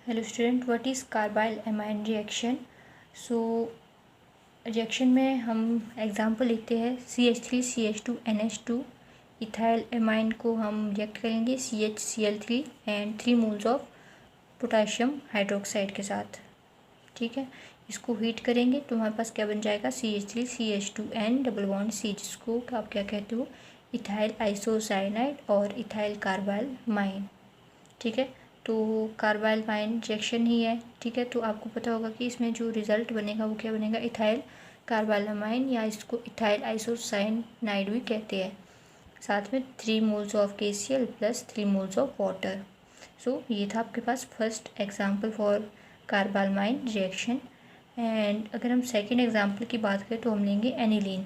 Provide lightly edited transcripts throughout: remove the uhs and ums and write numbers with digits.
Hello student, what is carbyl amine reaction. So reaction में हम example लिखते हैं CH3CH2NH2 इथाइल एमाइन को हम रिएक्ट करेंगे CHCl3 and 3 moles of potassium hydroxide के साथ। ठीक है, इसको हीट करेंगे तो हमारे पास क्या बन जाएगा CH3CH2N डबल बॉन्ड C, जिसको आप क्या कहते हो इथाइल आइसोसाइनाइड और इथाइल कार्बाइल माइन। ठीक है, तो कार्बाइल माइन रिएक्शन ही है। ठीक है, तो आपको पता होगा कि इसमें जो रिजल्ट बनेगा वो क्या बनेगा, इथाइल कार्बाइलामाइन, या इसको इथाइल आइसोसाइनाइड भी कहते हैं। साथ में 3 moles of KCl plus 3 moles of water. So ये था आपके पास first example for carbylamine reaction. And अगर हम सेकेंड एग्जाम्पल की बात करें तो हम लेंगे एनिलीन।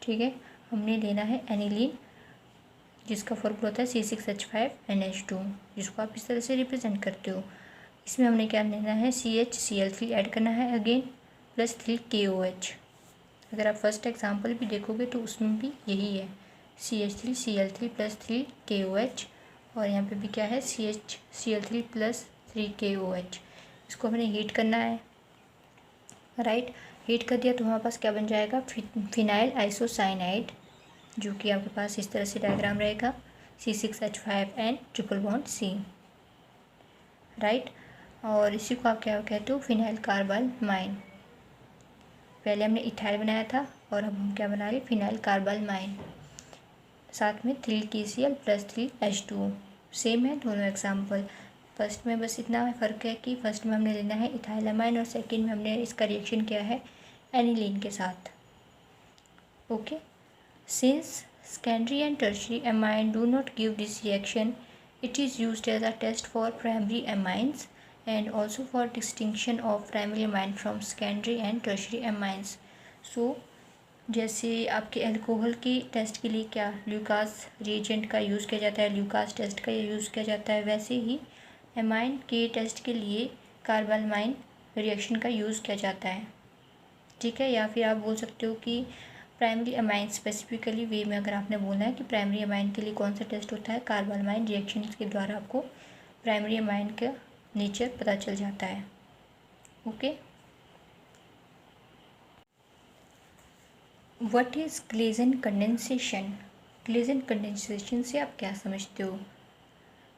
ठीक है, हमने लेना है एनिलीन, जिसका फॉर्मूला होता है C6H5NH2, जिसको आप इस तरह से रिप्रेजेंट करते हो। इसमें हमने क्या लेना है CHCl3 ऐड करना है अगेन प्लस 3 KOH। अगर आप फर्स्ट एग्जांपल भी देखोगे तो उसमें भी यही है CH3Cl3 प्लस 3 KOH, और यहाँ पे भी क्या है CHCl3 प्लस 3 KOH। इसको हमने हीट करना है, राइट। हीट कर दिया तो हमारे पास क्या बन जाएगा फिनाइल आइसोसाइनाइड, जो कि आपके पास इस तरह से डायग्राम रहेगा C6H5N triple bond C, right. और इसी को आप क्या कहते हो फिनाइल कार्बाइल माइन। पहले हमने इथाइल बनाया था और अब हम क्या बना रहे फिनाइल कार्बाइल माइन। साथ में 3 KCl प्लस 3 H2O, सेम है दोनों एग्जाम्पल। फर्स्ट में बस इतना फ़र्क है कि फर्स्ट में हमने लेना है इथाइलामाइन और सेकेंड में हमने इसका रिएक्शन किया है एनिलीन के साथ। Okay, since secondary and tertiary amine do not give this reaction, it is used as a test for primary amines and also for distinction of primary amine from secondary and tertiary amines. So जैसे आपके alcohol की test के लिए क्या Lucas reagent का use किया जाता है, ल्यूकास टेस्ट का यूज़ किया जाता है, वैसे ही एमाइन के टेस्ट के लिए कार्बाइलामाइन रिएक्शन का यूज़ किया जाता है। ठीक है, या फिर आप बोल सकते हो कि प्राइमरी अमाइन स्पेसिफिकली वे में अगर आपने बोलना है कि प्राइमरी अमाइन के लिए कौन सा टेस्ट होता है, कार्बाइलामाइन रिएक्शन के द्वारा आपको प्राइमरी अमाइन का नेचर पता चल जाता है। Okay, what is Claisen condensation. Claisen condensation से आप क्या समझते हो।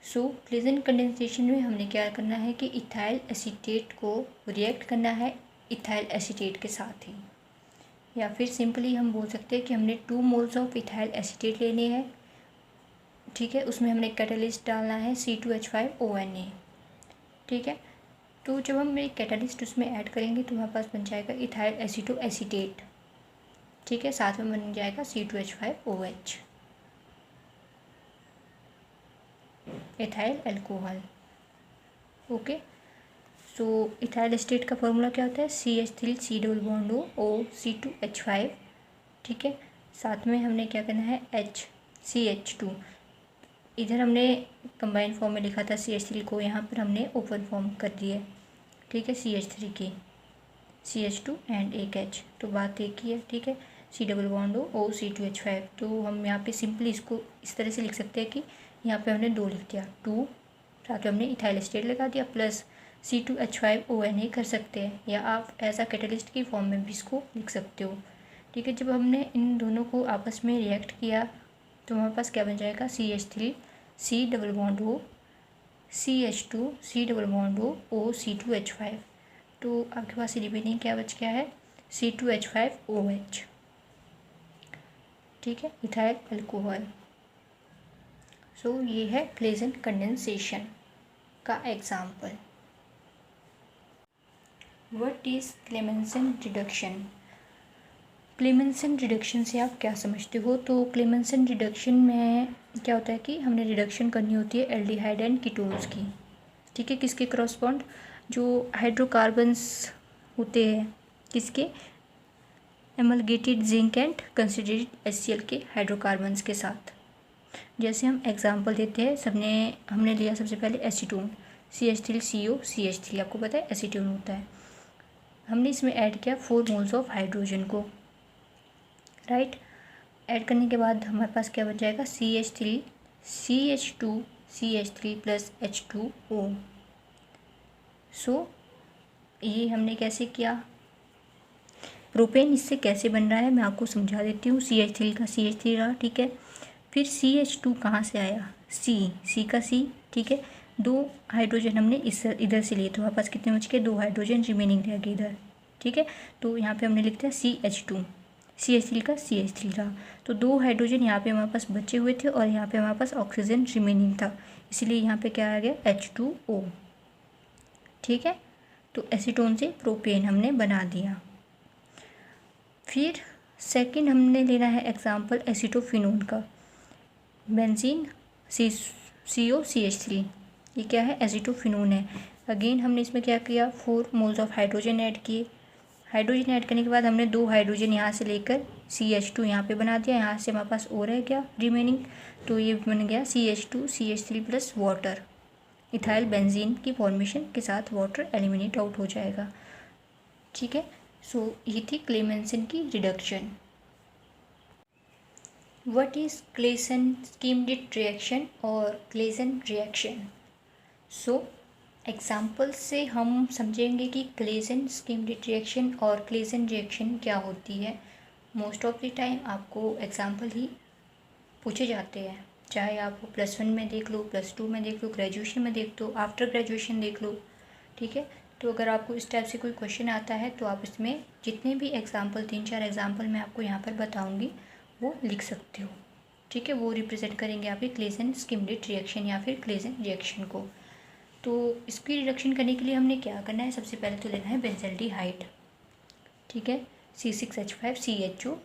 सो ग्लेजन कंडेंसेशन में हमने क्या करना है कि इथाइल एसीटेट को रिएक्ट करना है इथाइल एसीटेट के साथ ही, या फिर सिंपली हम बोल सकते हैं कि हमने 2 मोल्स ऑफ इथाइल एसीटेट लेने हैं। ठीक है, उसमें हमने कैटालिस्ट डालना है C2H5ONA। ठीक है, तो जब हम एक कैटालिस्ट उसमें ऐड करेंगे तो हमारे पास बन जाएगा इथाइल एसीटो एसीटेट। ठीक है, साथ में बन जाएगा C2H5OH, इथाइल अल्कोहल। ओके, सो इथाइल एसीटेट का फॉर्मूला क्या होता है CH3C डबल बॉन्ड O2H5। ठीक है, साथ में हमने क्या करना है CH2। इधर हमने कंबाइंड फॉर्म में लिखा था CH3 को, यहाँ पर हमने ओपन फॉर्म कर दिया। ठीक है, CH3 की CH2 एंड एक H, तो बात एक ही है। ठीक है, C डबल बॉन्ड OC2H5। तो हम यहाँ पे सिंपली इसको इस तरह से लिख सकते हैं कि यहाँ पे हमने 2 लिख दिया, 2 साथ में हमने इथाइल एसीटेट लगा दिया प्लस C2H5ONA कर सकते हैं, या आप एज अ कैटलिस्ट की फॉर्म में भी इसको लिख सकते हो। ठीक है, जब हमने इन दोनों को आपस में रिएक्ट किया तो हमारे पास क्या बन जाएगा CH3C double bond O CH2C double bond OC2H5। तो आपके पास रिमेनिंग क्या बच गया है C2H5OH। ठीक है, इथाइल अल्कोहल। सो ये है ग्लेजन कंडेंसेशन का example. What is Clemmensen reduction. Clemmensen reduction से आप क्या समझते हो। तो क्लेमेंसन रिडक्शन में क्या होता है कि हमने रिडक्शन करनी होती है एल्डिहाइड एंड कीटोन्स की। ठीक है, किसके क्रॉसपॉन्ड, जो हाइड्रोकार्बन्स होते हैं किसके, एमलगेटेड जिंक एंड कंसिडरेटेड HCl के हाइड्रोकार्बन्स के साथ। जैसे हम एग्जांपल देते हैं, हमने लिया सबसे पहले एसीटोन CH3COCH3, आपको पता है एसीटोन होता है। हमने इसमें ऐड किया 4 मोल्स ऑफ हाइड्रोजन को, राइट। ऐड करने के बाद हमारे पास क्या बन जाएगा CH3CH2CH3 प्लस H2O। सो ये हमने कैसे किया, प्रोपेन इससे कैसे बन रहा है मैं आपको समझा देती हूँ। CH3 का CH3 रहा, ठीक है। फिर CH2 कहाँ से आया, C का C, ठीक है। 2 हाइड्रोजन हमने इस इधर से लिए तो हमारे पास कितने बच के, 2 हाइड्रोजन रिमेनिंग रह गए इधर, ठीक है। तो यहाँ पे हमने लिख दिया CH2, CH3 का CH3 रहा, तो 2 हाइड्रोजन यहाँ पे हमारे पास बचे हुए थे और यहाँ पे हमारे पास ऑक्सीजन रिमेनिंग था, इसलिए यहाँ पे क्या आ गया H2O, ठीक है। तो एसीटोन से प्रोपेन हमने बना दिया। फिर सेकंड हमने लेना है एग्जांपल एसिटोफिनोन का, बेंजीन COCH3, ये क्या है, एसिटोफिनोन है। अगेन हमने इसमें क्या किया, 4 मोल्स ऑफ हाइड्रोजन ऐड किए। हाइड्रोजन ऐड करने के बाद हमने 2 हाइड्रोजन यहाँ से लेकर CH2 यहाँ पे बना दिया, यहाँ से हमारे पास O रह गया रिमेनिंग, तो ये बन गया CH2 CH3 plus water, ethyl benzene की फॉर्मेशन के साथ वाटर एलिमिनेट आउट हो जाएगा, ठीक है। सो ये थी क्लेमेंसन की reduction. What is Claisen Schmidt reaction और क्लेसन रिएक्शन। सो एग्जाम्पल से हम समझेंगे कि क्लेसन स्कीमडिट रिएक्शन और क्लेसन रिएक्शन क्या होती है। मोस्ट ऑफ द टाइम आपको एग्जाम्पल ही पूछे जाते हैं, चाहे आप +1 में देख लो, +2 में देख लो, ग्रेजुएशन में देख लो, आफ्टर ग्रेजुएशन देख लो, ठीक है। तो अगर आपको इस टाइप से कोई क्वेश्चन आता है तो आप इसमें जितने भी एग्जाम्पल 3-4 एग्जाम्पल मैं आपको यहाँ पर बताऊँगी वो लिख सकते हो, ठीक है। वो रिप्रेजेंट करेंगे आपकी क्लेसन स्कीमडिट रिएक्शन या फिर क्लेसन रिएक्शन को। तो इसकी रिडक्शन करने के लिए हमने क्या करना है, सबसे पहले तो लेना है बेंजल्डिहाइड, ठीक है, C6H5CHO,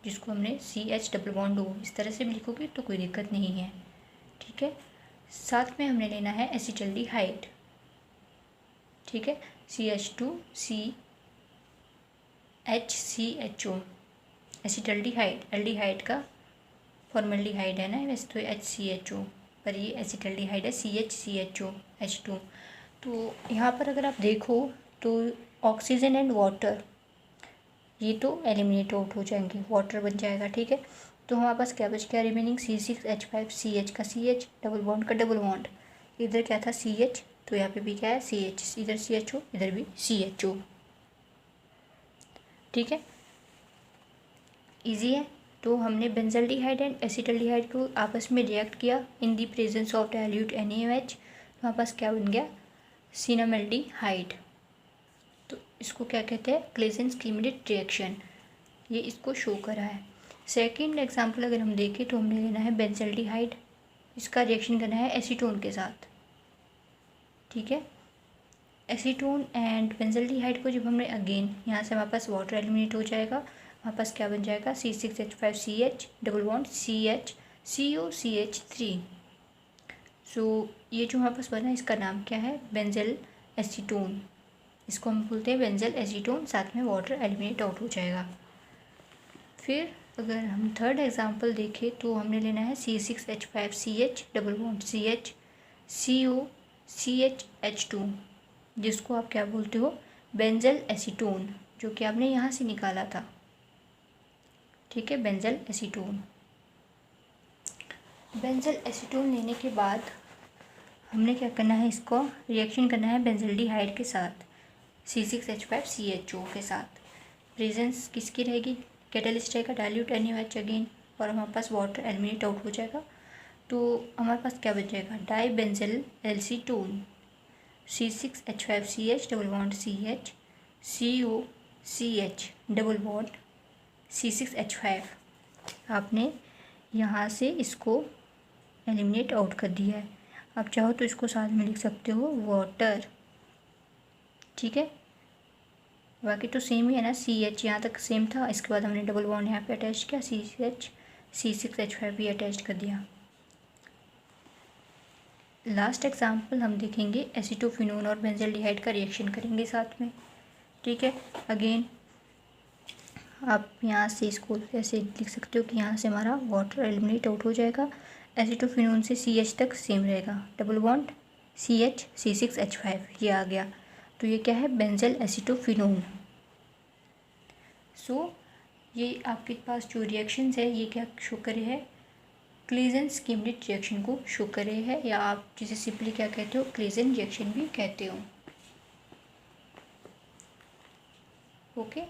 जिसको हमने CH डबल बॉन्ड O इस तरह से भी लिखोगे तो कोई दिक्कत नहीं है, ठीक है। साथ में हमने लेना है एसिटल्डिहाइड, ठीक है, CH2CHCHO, एसिटल्डिहाइड, एल्डिहाइड का फॉर्मल्डिहाइड है ना वैसे तो HCHO, पर ये एसिटल्डिहाइड है CHCHO H2। तो यहाँ पर अगर आप देखो तो ऑक्सीजन एंड वाटर ये तो एलिमिनेट आउट हो जाएंगे, वाटर बन जाएगा, ठीक है। तो हमारे पास क्या बच गया रिमेनिंग, C6H5CH का CH, डबल बॉन्ड का डबल बॉन्ड, इधर क्या था CH, तो यहाँ पे भी क्या है CH, इधर CHO इधर भी CHO, ठीक है, इजी है। तो हमने बेंजल्डिहाइड एंड एसिटल्डिहाइड को आपस में रिएक्ट किया in the presence of dilute NaOH, तो हमारे पास क्या बन गया सिनामेल्डिहाइड। तो इसको क्या कहते हैं, क्लेसन स्कीमडिट रिएक्शन, ये इसको शो करा है। सेकंड एग्जांपल अगर हम देखें तो हमने लेना है बेंजल्डिहाइड, इसका रिएक्शन करना है एसीटोन के साथ, ठीक है। एसीटोन एंड बेंजल्डिहाइड को जब हमने अगेन यहाँ से हमारे पास वाटर एलिमिनेट हो जाएगा, हमारे पास क्या बन जाएगा C6H5CH double bond CH COCH3। सो ये जो हमारे पास बना इसका नाम क्या है, बेंजल एसीटोन, इसको हम बोलते हैं बेंजल एसीटोन, साथ में वाटर एलिमिनेट आउट हो जाएगा। फिर अगर हम थर्ड एग्जांपल देखें तो हमने लेना है C6H5CH double bond CH COCHH2, जिसको आप क्या बोलते हो बेंजल एसीटोन, जो कि आपने यहाँ से निकाला था, ठीक है, बेंजल एसीटोन। बेंजल एसीटोन लेने के बाद हमने क्या करना है, इसको रिएक्शन करना है बेंजल्डिहाइड के साथ, C6H5CHO के साथ। प्रेजेंस किसकी रहेगी, कैटलिस्ट रहेगा डाइल्यूट NaOH अगेन, और हमारे पास वाटर एलिमिनेट आउट हो जाएगा। तो हमारे पास क्या बच जाएगा, dibenzalacetone C6H5CH double bond CH COCH double bond C6H5। आपने यहाँ से इसको एलिमिनेट आउट कर दिया है। आप चाहो तो इसको साथ में लिख सकते हो वाटर, ठीक है। बाकी तो सेम ही है ना, CH यहाँ तक सेम था, इसके बाद हमने डबल बॉन्ड यहाँ पे अटैच किया, C6H5 भी अटैच कर दिया। लास्ट एग्जांपल हम देखेंगे एसिटोफिनोन और बेंजल्डिहाइड का रिएक्शन करेंगे साथ में, ठीक है। अगेन आप यहाँ से इसको ऐसे लिख सकते हो कि यहाँ से हमारा वाटर एलिमिनेट आउट हो जाएगा, एसिटोफिनोन से CH तक सेम रहेगा, डबल बॉन्ड CH C6H5 ये आ गया, तो ये क्या है बेंजल एसिटोफिनोन। सो ये आपके पास जो रिएक्शंस है ये क्या शो करे है, क्लेसन स्कीमडिट रिएक्शन को शो करे है, या आप जिसे सिंपली क्या कहते हो क्लेसन रिएक्शन भी कहते हो। ओके।